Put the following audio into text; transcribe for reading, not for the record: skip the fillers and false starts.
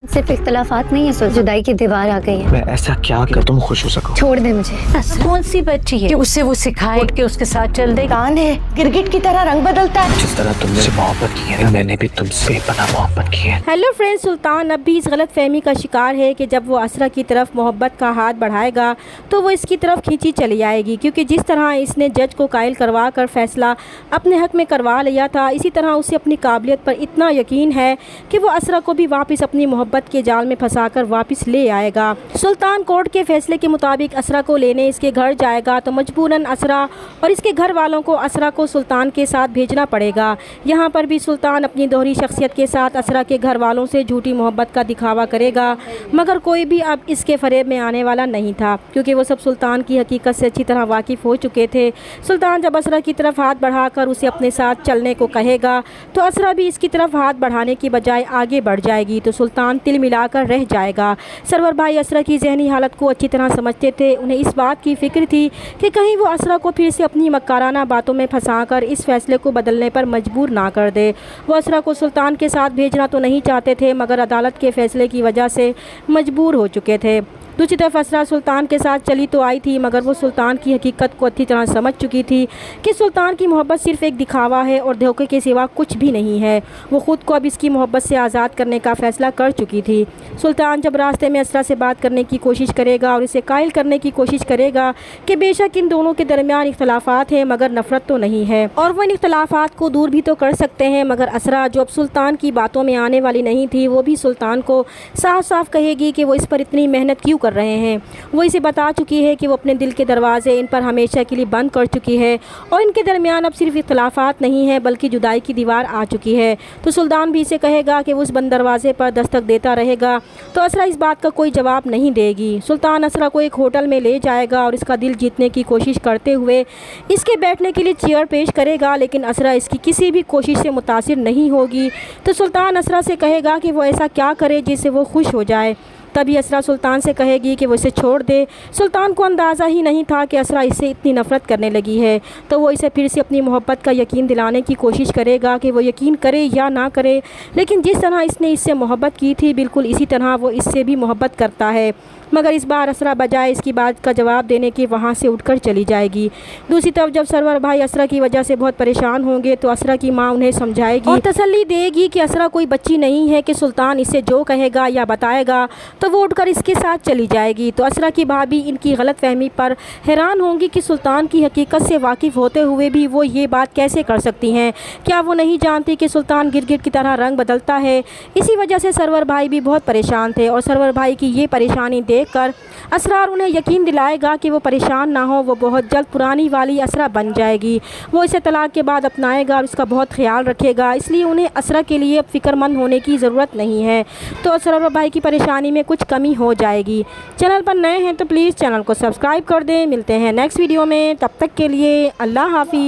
सिर्फ इख्तलाफात नहीं है, जुदाई की दीवार आ गई है। मैं ऐसा क्या कर तुम खुश हो सको? छोड़ दे मुझे। कौन सी बच्ची है कि उससे वो सिखाए उठ के उसके साथ चल दे? कान है, गिरगिट की तरह रंग बदलता है। जिस तरह तुमने मुझसे मोहब्बत की है मैंने भी तुमसे बेपनाह मोहब्बत की है। हेलो फ्रेंड्स, सुल्तान अब भी इस गलत फहमी का शिकार है कि जब वो असरा की तरफ मोहब्बत का हाथ बढ़ाएगा तो वो इसकी तरफ खींची चली आएगी, क्योंकि जिस तरह इसने जज को कायल करवा कर फैसला अपने हक में करवा लिया था, इसी तरह उसे अपनी काबिलियत पर इतना यकीन है कि वो असरा को भी वापस अपनी मोहब्बत के जाल में फंसाकर वापस ले आएगा। सुल्तान कोर्ट के फैसले के मुताबिक असरा को लेने इसके घर जाएगा तो मजबूरन असरा और इसके घर वालों को असरा को सुल्तान के साथ भेजना पड़ेगा। यहाँ पर भी सुल्तान अपनी दोहरी शख्सियत के साथ असरा के घर वालों से झूठी मोहब्बत का दिखावा करेगा, मगर कोई भी अब इसके फरेब में आने वाला नहीं था, क्योंकि वो सब सुल्तान की हकीकत से अच्छी तरह वाकिफ़ हो चुके थे। सुल्तान जब असरा की तरफ हाथ बढ़ाकर उसे अपने साथ चलने को कहेगा तो असरा भी इसकी तरफ हाथ बढ़ाने की बजाय आगे बढ़ जाएगी, तो सुल्तान तिल मिलाकर रह जाएगा। सरवर भाई असरा की जहनी हालत को अच्छी तरह समझते थे। उन्हें इस बात की फ़िक्र थी कि कहीं वो असरा को फिर से अपनी मक्काराना बातों में फंसाकर इस फैसले को बदलने पर मजबूर ना कर दे। वो असरा को सुल्तान के साथ भेजना तो नहीं चाहते थे, मगर अदालत के फैसले की वजह से मजबूर हो चुके थे। दूसरी तरफ असरा सुल्तान के साथ चली तो आई थी, मगर वो सुल्तान की हकीकत को अच्छी तरह समझ चुकी थी कि सुल्तान की मोहब्बत सिर्फ एक दिखावा है और धोखे के सिवा कुछ भी नहीं है। वो ख़ुद को अब इसकी मोहब्बत से आज़ाद करने का फ़ैसला कर चुकी थी। सुल्तान जब रास्ते में असरा से बात करने की कोशिश करेगा और इसे कायल करने की कोशिश करेगा कि बेशक इन दोनों के दरमियान इख्तलाफात हैं मगर नफ़रत तो नहीं है और वो इन इख्तलाफात को दूर भी तो कर सकते हैं, मगर असरा जो अब सुल्तान की बातों में आने वाली नहीं थी, वो भी सुल्तान को साफ साफ कहेगी कि वो इस पर इतनी मेहनत क्यों कर रहे हैं। वो इसे बता चुकी है कि वो अपने दिल के दरवाजे इन पर हमेशा के लिए बंद कर चुकी है और इनके दरमियान अब सिर्फ इख्तलाफात नहीं है बल्कि जुदाई की दीवार आ चुकी है। तो सुल्तान भी इसे कहेगा कि वो उस बंद दरवाजे पर दस्तक देता रहेगा, तो असरा इस बात का कोई जवाब नहीं देगी। सुल्तान असरा को एक होटल में ले जाएगा और इसका दिल जीतने की कोशिश करते हुए इसके बैठने के लिए चेयर पेश करेगा, लेकिन असरा इसकी किसी भी कोशिश से मुतासिर नहीं होगी। तो सुल्तान असरा से कहेगा कि वो ऐसा क्या करे जिससे वो खुश हो जाए। तभी असरा सुल्तान से कहेगी कि वो इसे छोड़ दे। सुल्तान को अंदाज़ा ही नहीं था कि असरा इससे इतनी नफ़रत करने लगी है, तो वो इसे फिर से अपनी मोहब्बत का यकीन दिलाने की कोशिश करेगा कि वो यकीन करे या ना करे, लेकिन जिस तरह इसने इससे मोहब्बत की थी बिल्कुल इसी तरह वो इससे भी मोहब्बत करता है। मगर इस बार असरा बजाय इसकी बात का जवाब देने के वहाँ से उठकर चली जाएगी। दूसरी तरफ जब सरवर भाई असरा की वजह से बहुत परेशान होंगे तो असरा की माँ उन्हें समझाएगी और तसल्ली देगी कि असरा कोई बच्ची नहीं है कि सुल्तान इससे जो कहेगा या बताएगा तो वो उठकर इसके साथ चली जाएगी। तो असरा की भाभी इनकी गलत फहमी पर हैरान होंगी कि सुल्तान की हकीकत से वाकिफ़ होते हुए भी वो ये बात कैसे कर सकती हैं। क्या वो नहीं जानती कि सुल्तान गिरगिट की तरह रंग बदलता है? इसी वजह से सरवर भाई भी बहुत परेशान थे और सरवर भाई की ये परेशानी देखकर असरार उन्हें यकीन दिलाएगा कि वो परेशान ना हो, वो बहुत जल्द पुरानी वाली असरा बन जाएगी। वो इसे तलाक के बाद अपनाएगा और इसका बहुत ख्याल रखेगा, इसलिए उन्हें असरा के लिए अब फ़िक्रमंद होने की ज़रूरत नहीं है। तो सरवर भाई की परेशानी में कुछ कमी हो जाएगी। चैनल पर नए हैं तो प्लीज़ चैनल को सब्सक्राइब कर दें। मिलते हैं नेक्स्ट वीडियो में, तब तक के लिए अल्लाह हाफ़िज़।